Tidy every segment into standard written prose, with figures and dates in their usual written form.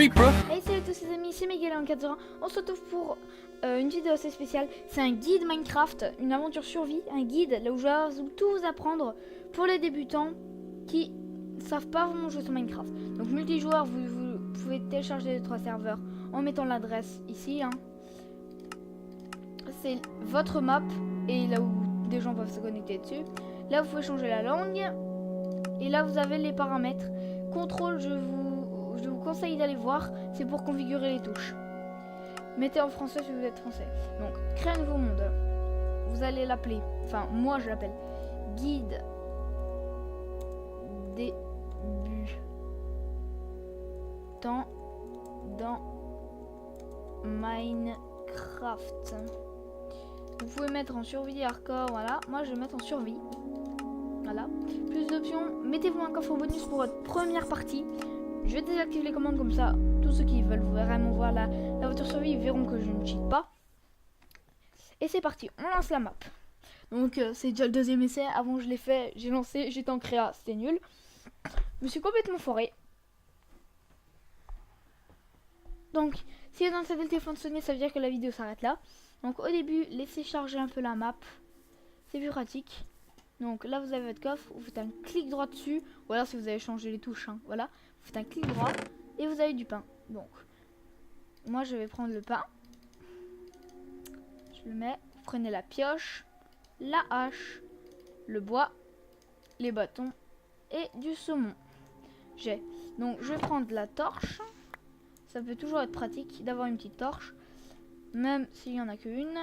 creep, bro. Hey salut à tous les amis, c'est Miguel en 401. On se retrouve pour une vidéo assez spéciale. C'est un guide Minecraft, une aventure survie, un guide là où je vais tout vous apprendre pour les débutants qui ne savent pas vraiment jouer sur Minecraft. Donc multijoueur, vous pouvez télécharger les 3 serveurs en mettant l'adresse ici. Hein. C'est votre map et là où des gens peuvent se connecter dessus. Là vous pouvez changer la langue et là vous avez les paramètres. Contrôle, je vous conseille d'aller voir, c'est pour configurer les touches. Mettez en français si vous êtes français. Donc, créer un nouveau monde. Vous allez l'appeler, enfin moi je l'appelle guide débutant dans Minecraft. Vous pouvez mettre en survie hardcore, voilà. Moi je vais mettre en survie. Voilà. Plus d'options, mettez-vous un coffre bonus pour votre première partie. Je vais désactiver les commandes comme ça. Tous ceux qui veulent vraiment voir la voiture survie verront que je ne cheat pas. Et c'est parti, on lance la map. Donc c'est déjà le deuxième essai. Avant je l'ai fait, j'ai lancé, j'étais en créa, c'était nul. Je me suis complètement foiré. Donc si vous entendez le téléphone sonner, ça veut dire que la vidéo s'arrête là. Donc au début, laissez charger un peu la map. C'est plus pratique. Donc là vous avez votre coffre, vous faites un clic droit dessus. Ou alors si vous avez changé les touches, hein, voilà. Vous faites un clic droit et vous avez du pain. Donc moi je vais prendre le pain. Je le mets, vous prenez la pioche, la hache, le bois, les bâtons et du saumon. Donc je vais prendre la torche. Ça peut toujours être pratique d'avoir une petite torche, même s'il n'y en a qu'une.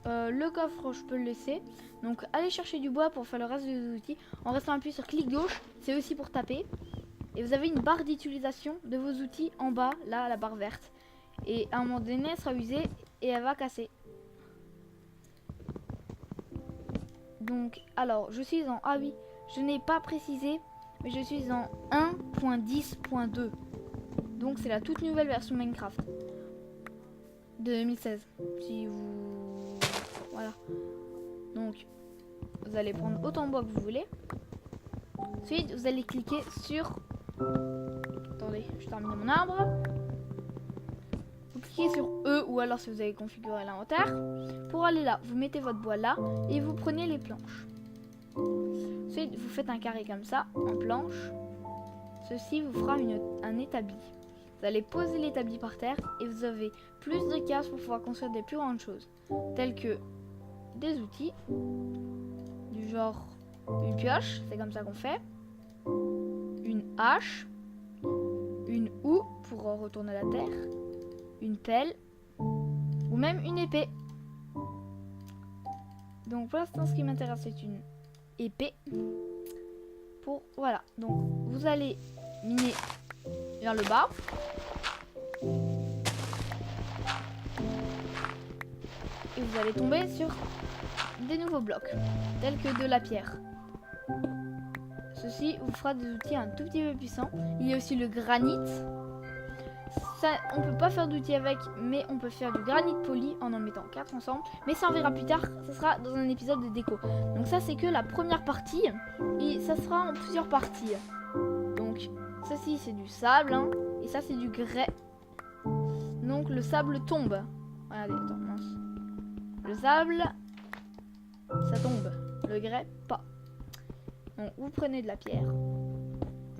Le coffre je peux le laisser. Donc allez chercher du bois pour faire le reste des outils. En restant appuyé sur clic gauche, c'est aussi pour taper. Et vous avez une barre d'utilisation de vos outils en bas, là, la barre verte. Et à un moment donné, elle sera usée et elle va casser. Donc, alors, je suis en... Ah oui, je n'ai pas précisé, mais je suis en 1.10.2. Donc, c'est la toute nouvelle version Minecraft de 2016. Si vous... Voilà. Donc, vous allez prendre autant de bois que vous voulez. Ensuite, vous allez cliquer sur... Attendez, je termine mon arbre. Vous cliquez sur E ou alors si vous avez configuré l'inventaire. Pour aller là, vous mettez votre bois là et vous prenez les planches. Ensuite, vous faites un carré comme ça, en planche. Ceci vous fera un établi. Vous allez poser l'établi par terre et vous avez plus de cases pour pouvoir construire des plus grandes choses. Telles que des outils, du genre une pioche, c'est comme ça qu'on fait. Une hache, une houe pour retourner la terre, une pelle ou même une épée. Donc pour l'instant ce qui m'intéresse c'est une épée. Voilà, donc vous allez miner vers le bas. Et vous allez tomber sur des nouveaux blocs, tels que de la pierre. Ceci vous fera des outils un tout petit peu puissants. Il y a aussi le granit. Ça, on peut pas faire d'outils avec, mais on peut faire du granit poli en mettant 4 ensemble. Mais ça on verra plus tard, ça sera dans un épisode de déco. Donc ça c'est que la première partie, et ça sera en plusieurs parties. Donc ceci c'est du sable, hein, et ça c'est du grès. Donc le sable tombe. Regardez, attends, mince. Le sable, ça tombe. Le grès, pas. Donc vous prenez de la pierre,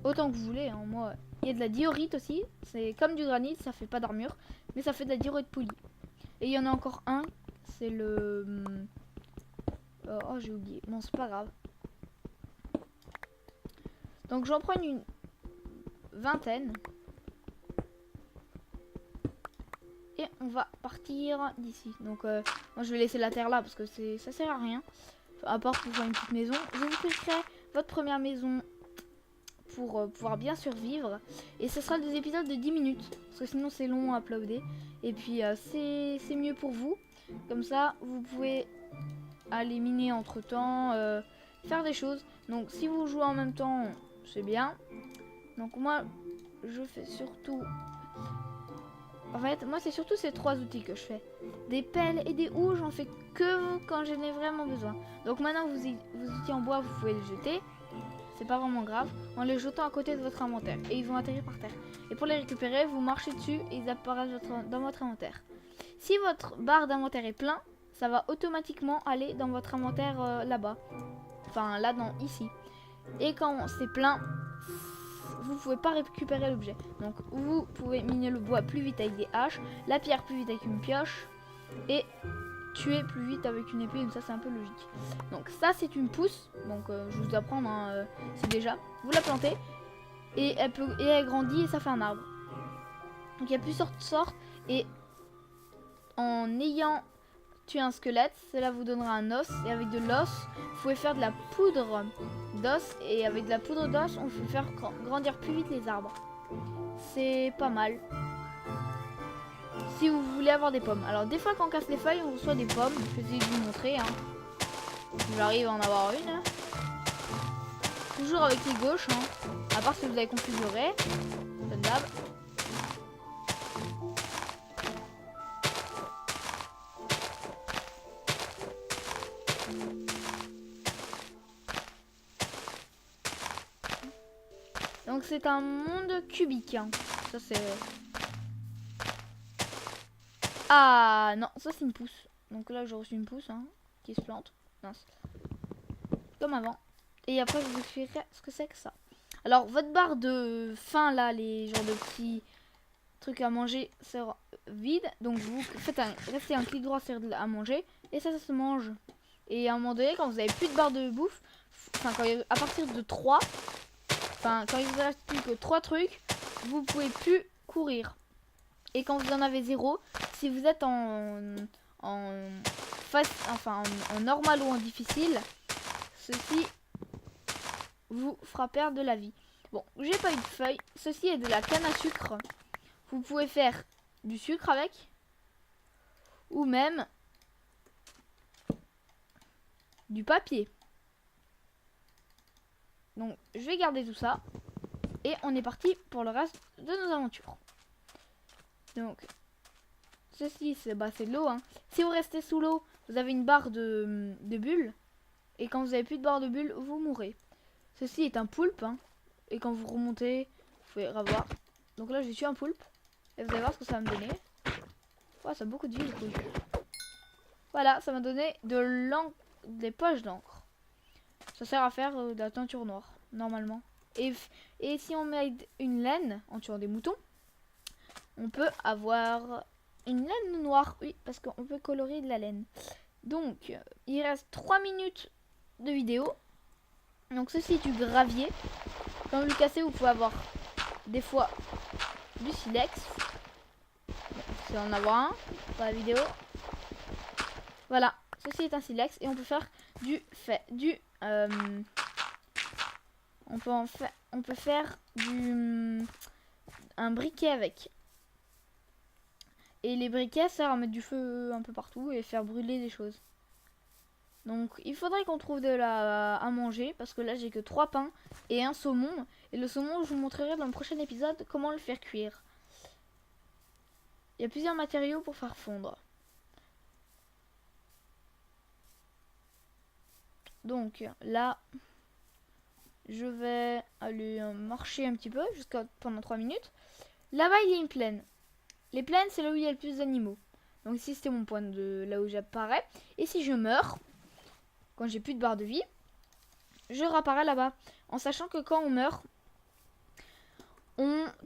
autant que vous voulez, hein, moi. Il y a de la diorite aussi, c'est comme du granit, ça fait pas d'armure, mais ça fait de la diorite polie. Et il y en a encore un, c'est le... Oh j'ai oublié, bon c'est pas grave. Donc j'en prends une vingtaine. Et on va partir d'ici. Donc moi je vais laisser la terre là parce que ça sert à rien. À part pour faire une petite maison. Je vous expliquerai votre première maison pour pouvoir bien survivre. Et ce sera des épisodes de 10 minutes. Parce que sinon c'est long à uploader. Et puis c'est mieux pour vous. Comme ça vous pouvez aller miner entre temps. Faire des choses. Donc si vous jouez en même temps c'est bien. Donc moi je fais surtout... En fait, moi c'est surtout ces 3 outils que je fais. Des pelles et des houes, j'en fais que quand j'en ai vraiment besoin. Donc maintenant vos outils en bois, vous pouvez les jeter. c'est pas vraiment grave, en les jetant à côté de votre inventaire et ils vont atterrir par terre. Et pour les récupérer, vous marchez dessus et ils apparaissent dans votre inventaire. Si votre barre d'inventaire est plein, ça va automatiquement aller dans votre inventaire là-bas. Enfin là, ici. Et quand c'est plein, vous pouvez pas récupérer l'objet. Donc vous pouvez miner le bois plus vite avec des haches, la pierre plus vite avec une pioche et tuer plus vite avec une épée. Donc ça c'est un peu logique. Donc ça c'est une pousse. Donc je vous apprends, hein, c'est déjà. Vous la plantez et elle grandit et ça fait un arbre. Donc il y a plusieurs sortes et en ayant tué un squelette, cela vous donnera un os et avec de l'os, vous pouvez faire de la poudre d'os et avec de la poudre d'os, on peut faire grandir plus vite les arbres. C'est pas mal. Si vous voulez avoir des pommes. Alors des fois quand on casse les feuilles, on reçoit des pommes. Je vais essayer de vous montrer. Hein. J'arrive à en avoir une. Hein. Toujours avec les gauches. Hein. À part si vous avez configuré. Comme d'hab. Donc c'est un monde cubique. Hein. Ça c'est... Ah non, ça c'est une pousse. Donc là j'ai reçu une pousse hein, qui se plante. Mince. Comme avant. Et après je vous expliquerai ce que c'est que ça. Alors votre barre de faim là, les genres de petits trucs à manger, c'est vide. Donc vous faites restez un clic droit sur à manger. Et ça se mange. Et à un moment donné, quand vous avez plus de barre de bouffe, enfin à partir de 3, enfin quand il vous reste plus que 3 trucs, vous pouvez plus courir. Et quand vous en avez 0, si vous êtes en normal ou en difficile, ceci vous fera perdre de la vie. Bon, j'ai pas eu de feuilles. Ceci est de la canne à sucre. Vous pouvez faire du sucre avec. Ou même du papier. Donc, je vais garder tout ça. Et on est parti pour le reste de nos aventures. Donc, ceci, c'est de l'eau. Hein. Si vous restez sous l'eau, vous avez une barre de bulles. Et quand vous avez plus de barre de bulles, vous mourrez. Ceci est un poulpe. Hein. Et quand vous remontez, vous pouvez revoir. Donc là, j'ai tué un poulpe. Et vous allez voir ce que ça va me donner. Ouais, ça a beaucoup de vie, le poulpe. Voilà, ça m'a donné des poches d'encre. Ça sert à faire de la teinture noire, normalement. Et si on met une laine en tuant des moutons, on peut avoir une laine noire. Oui, parce qu'on peut colorer de la laine. Donc, il reste 3 minutes de vidéo. Donc, ceci est du gravier. Quand vous le cassez, vous pouvez avoir des fois du silex. C'est en avoir un dans la vidéo. Voilà, ceci est un silex et on peut faire on peut faire un briquet avec. Et les briquets servent à mettre du feu un peu partout et faire brûler des choses. Donc il faudrait qu'on trouve à manger parce que là j'ai que 3 pains et un saumon. Et le saumon je vous montrerai dans le prochain épisode comment le faire cuire. Il y a plusieurs matériaux pour faire fondre. Donc là, je vais aller marcher un petit peu pendant 3 minutes. Là-bas, il y a une plaine. Les plaines, c'est là où il y a le plus d'animaux. Donc ici, c'était mon point de là où j'apparais. Et si je meurs, quand j'ai plus de barre de vie, je réapparais là-bas. En sachant que quand on meurt,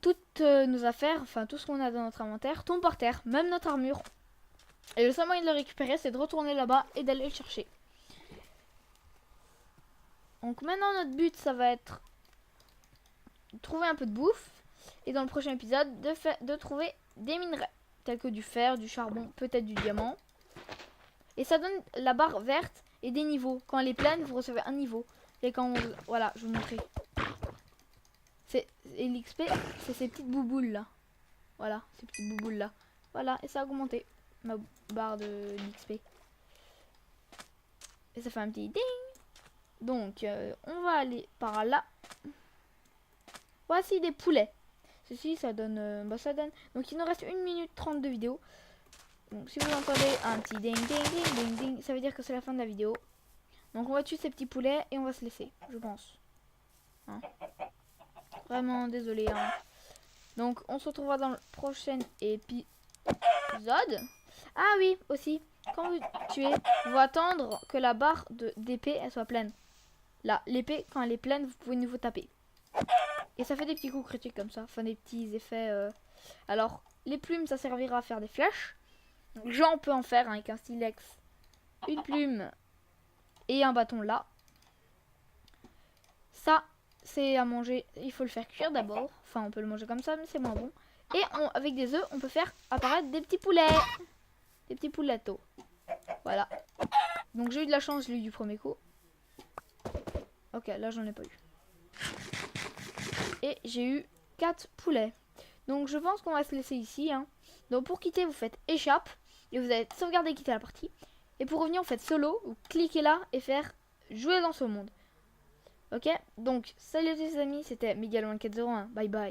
toutes nos affaires, enfin tout ce qu'on a dans notre inventaire, tombe par terre, même notre armure. Et le seul moyen de le récupérer, c'est de retourner là-bas et d'aller le chercher. Donc maintenant notre but ça va être de trouver un peu de bouffe et dans le prochain épisode de trouver des minerais tels que du fer, du charbon, peut-être du diamant. Et ça donne la barre verte et des niveaux. Quand elle est pleine vous recevez un niveau. Et quand voilà, je vais vous montrer. Et l'XP c'est ces petites bouboules là. Voilà, ces petites bouboules là. Voilà, et ça a augmenté ma barre de l'XP. Et ça fait un petit ding. Donc, on va aller par là. Voici des poulets. Ceci, ça donne... Donc, il nous reste 1 minute 30 de vidéo. Donc, si vous entendez un petit ding, ding, ding, ding, ding, ça veut dire que c'est la fin de la vidéo. Donc, on va tuer ces petits poulets et on va se laisser, je pense. hein. Vraiment désolé, hein. Donc on se retrouvera dans le prochain épisode. Ah oui, aussi, quand vous tuez, vous attendre que la barre d'épée elle soit pleine. Là, l'épée, quand elle est pleine, vous pouvez nouveau taper. Et ça fait des petits coups critiques comme ça, enfin des petits effets. Alors, les plumes, ça servira à faire des flèches. Donc, Jean peut en faire hein, avec un stylex, une plume et un bâton là. Ça, c'est à manger. Il faut le faire cuire d'abord. Enfin, on peut le manger comme ça, mais c'est moins bon. Et avec des œufs, on peut faire apparaître des petits poulets. Des petits poulettos. Voilà. Donc, j'ai eu de la chance, j'ai eu du premier coup. Ok, là, j'en ai pas eu. Et j'ai eu 4 poulets. Donc, je pense qu'on va se laisser ici. Hein. Donc, pour quitter, vous faites échappe. Et vous allez sauvegarder et quitter la partie. Et pour revenir, vous faites solo. Vous cliquez là et faire jouer dans ce monde. Ok, donc salut les amis, c'était Miguel1401, bye bye.